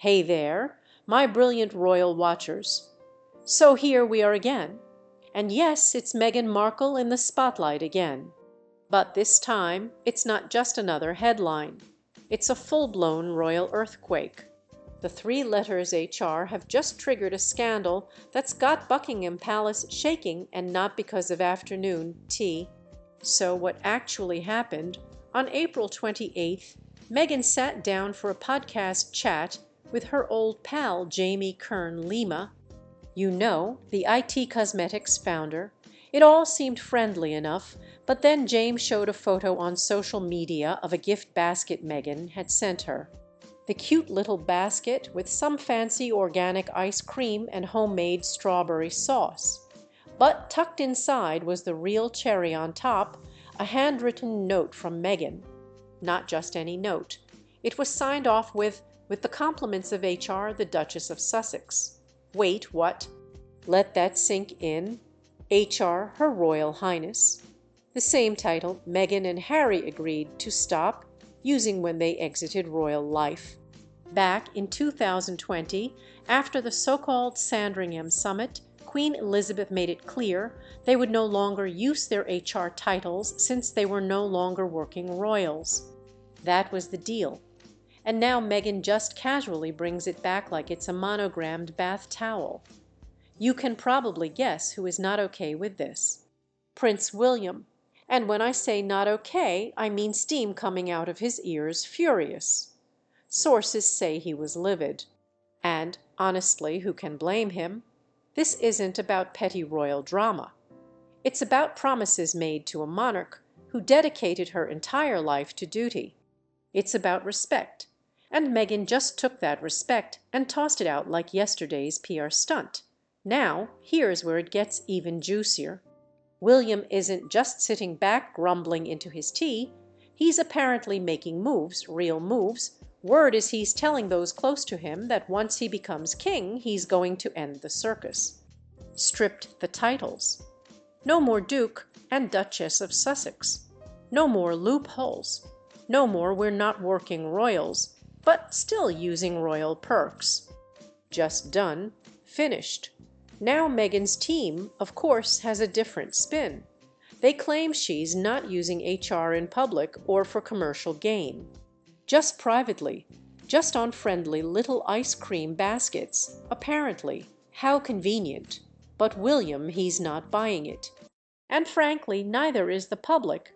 Hey there, my brilliant royal watchers. So here we are again. And yes, it's Meghan Markle in the spotlight again. But this time, it's not just another headline. It's a full-blown royal earthquake. The three letters HR have just triggered a scandal that's got Buckingham Palace shaking, and not because of afternoon tea. So what actually happened? On April 28th, Meghan sat down for a podcast chat with her old pal Jamie Kern-Lima. You know, the IT Cosmetics founder. It all seemed friendly enough, but then James showed a photo on social media of a gift basket Meghan had sent her. The cute little basket with some fancy organic ice cream and homemade strawberry sauce. But tucked inside was the real cherry on top, a handwritten note from Meghan. Not just any note. It was signed off with the compliments of HR, the Duchess of Sussex. Wait, what? Let that sink in. HR, Her Royal Highness. The same title Meghan and Harry agreed to stop using when they exited royal life. Back in 2020, after the so-called Sandringham Summit, Queen Elizabeth made it clear they would no longer use their HR titles since they were no longer working royals. That was the deal. And now Meghan just casually brings it back like it's a monogrammed bath towel. You can probably guess who is not okay with this. Prince William. And when I say not okay, I mean steam coming out of his ears furious. Sources say he was livid. And, honestly, who can blame him? This isn't about petty royal drama. It's about promises made to a monarch who dedicated her entire life to duty. It's about respect. And Meghan just took that respect and tossed it out like yesterday's PR stunt. Now, here's where it gets even juicier. William isn't just sitting back grumbling into his tea. He's apparently making moves, real moves. Word is he's telling those close to him that once he becomes king, he's going to end the circus. Stripped the titles. No more Duke and Duchess of Sussex. No more loopholes. No more we're not working royals, but still using royal perks. Just done. Finished. Now Meghan's team, of course, has a different spin. They claim she's not using HR in public or for commercial gain. Just privately, just on friendly little ice cream baskets, apparently. How convenient. But William, he's not buying it. And frankly, neither is the public.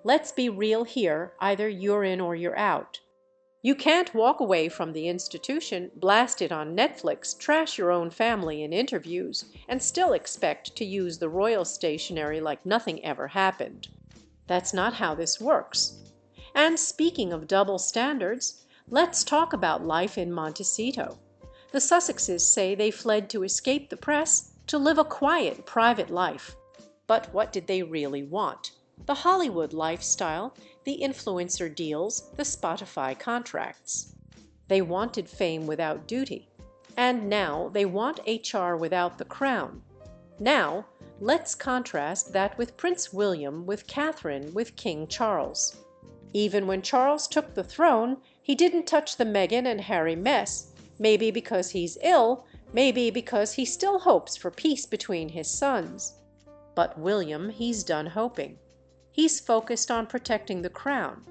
Let's be real here, either you're in or you're out. You can't walk away from the institution, blast it on Netflix, trash your own family in interviews, and still expect to use the royal stationery like nothing ever happened. That's not how this works. And speaking of double standards, let's talk about life in Montecito. The Sussexes say they fled to escape the press, to live a quiet, private life. But what did they really want? The Hollywood lifestyle, the influencer deals, the Spotify contracts. They wanted fame without duty. And now they want HR without the crown. Now, let's contrast that with Prince William, with Catherine, with King Charles. Even when Charles took the throne, he didn't touch the Meghan and Harry mess, maybe because he's ill, maybe because he still hopes for peace between his sons. But William, he's done hoping. He's focused on protecting the crown.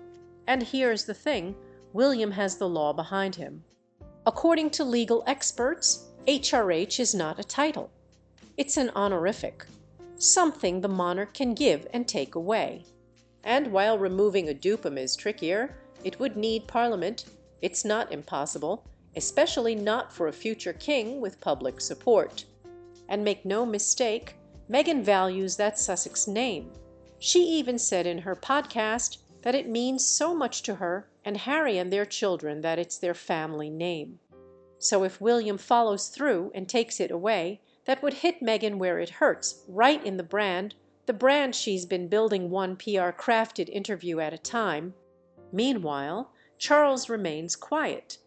And here's the thing, William has the law behind him. According to legal experts, HRH is not a title. It's an honorific, something the monarch can give and take away. And while removing a dupum is trickier, it would need Parliament. It's not impossible, especially not for a future king with public support. And make no mistake, Meghan values that Sussex name. She even said in her podcast that it means so much to her and Harry and their children that it's their family name. So if William follows through and takes it away, that would hit Meghan where it hurts, right in the brand she's been building one PR-crafted interview at a time. Meanwhile, Charles remains quiet.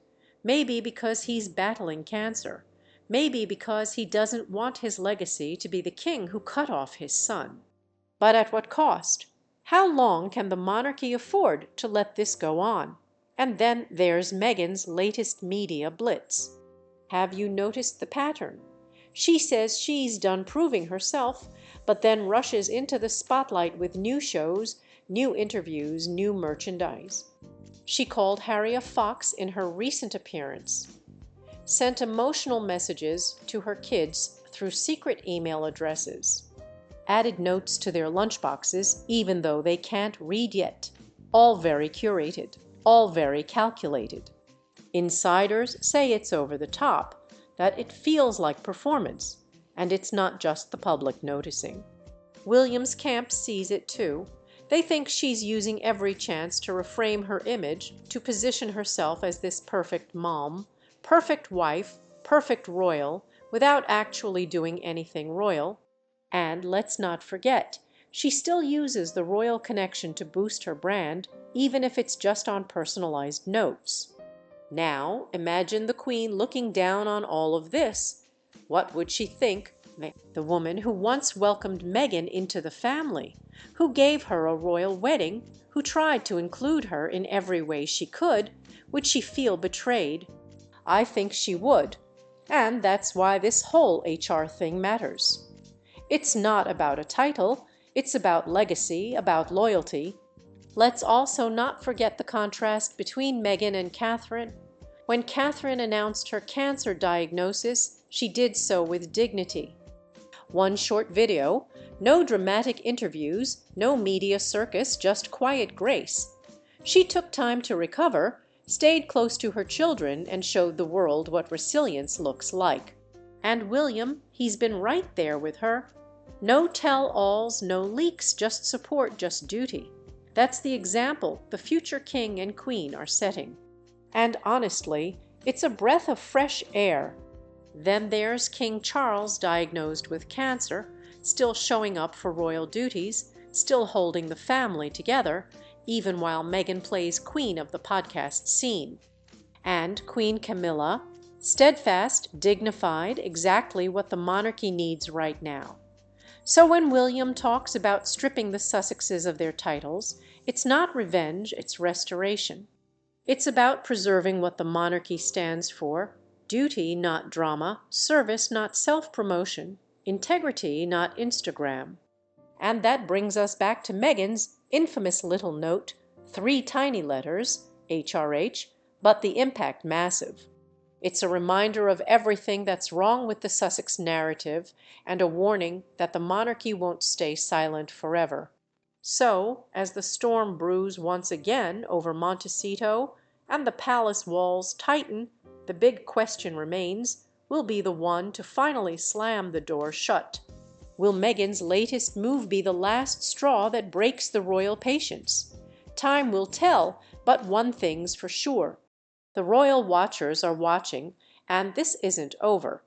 Maybe because he's battling cancer. Maybe because he doesn't want his legacy to be the king who cut off his son. But at what cost? How long can the monarchy afford to let this go on? And then there's Meghan's latest media blitz. Have you noticed the pattern? She says she's done proving herself, but then rushes into the spotlight with new shows, new interviews, new merchandise. She called Harry a fox in her recent appearance, sent emotional messages to her kids through secret email addresses, added notes to their lunchboxes even though they can't read yet. All very curated, all very calculated. Insiders say it's over the top, that it feels like performance, and it's not just the public noticing. William's camp sees it too. They think she's using every chance to reframe her image, to position herself as this perfect mom, perfect wife, perfect royal, without actually doing anything royal. And let's not forget, she still uses the royal connection to boost her brand, even if it's just on personalized notes. Now, imagine the Queen looking down on all of this. What would she think? The woman who once welcomed Meghan into the family, who gave her a royal wedding, who tried to include her in every way she could, would she feel betrayed? I think she would. And that's why this whole HR thing matters. It's not about a title, it's about legacy, about loyalty. Let's also not forget the contrast between Meghan and Catherine. When Catherine announced her cancer diagnosis, she did so with dignity. One short video, no dramatic interviews, no media circus, just quiet grace. She took time to recover, stayed close to her children, and showed the world what resilience looks like. And William, he's been right there with her. No tell-alls, no leaks, just support, just duty. That's the example the future king and queen are setting. And honestly, it's a breath of fresh air. Then there's King Charles, diagnosed with cancer, still showing up for royal duties, still holding the family together, even while Meghan plays queen of the podcast scene. And Queen Camilla, steadfast, dignified, exactly what the monarchy needs right now. So when William talks about stripping the Sussexes of their titles, it's not revenge, it's restoration. It's about preserving what the monarchy stands for: duty, not drama; service, not self-promotion; integrity, not Instagram. And that brings us back to Meghan's infamous little note, 3 tiny letters, HRH, but the impact massive. It's a reminder of everything that's wrong with the Sussex narrative, and a warning that the monarchy won't stay silent forever. So, as the storm brews once again over Montecito and the palace walls tighten, the big question remains: will be the one to finally slam the door shut? Will Meghan's latest move be the last straw that breaks the royal patience? Time will tell, but one thing's for sure. The royal watchers are watching, and this isn't over.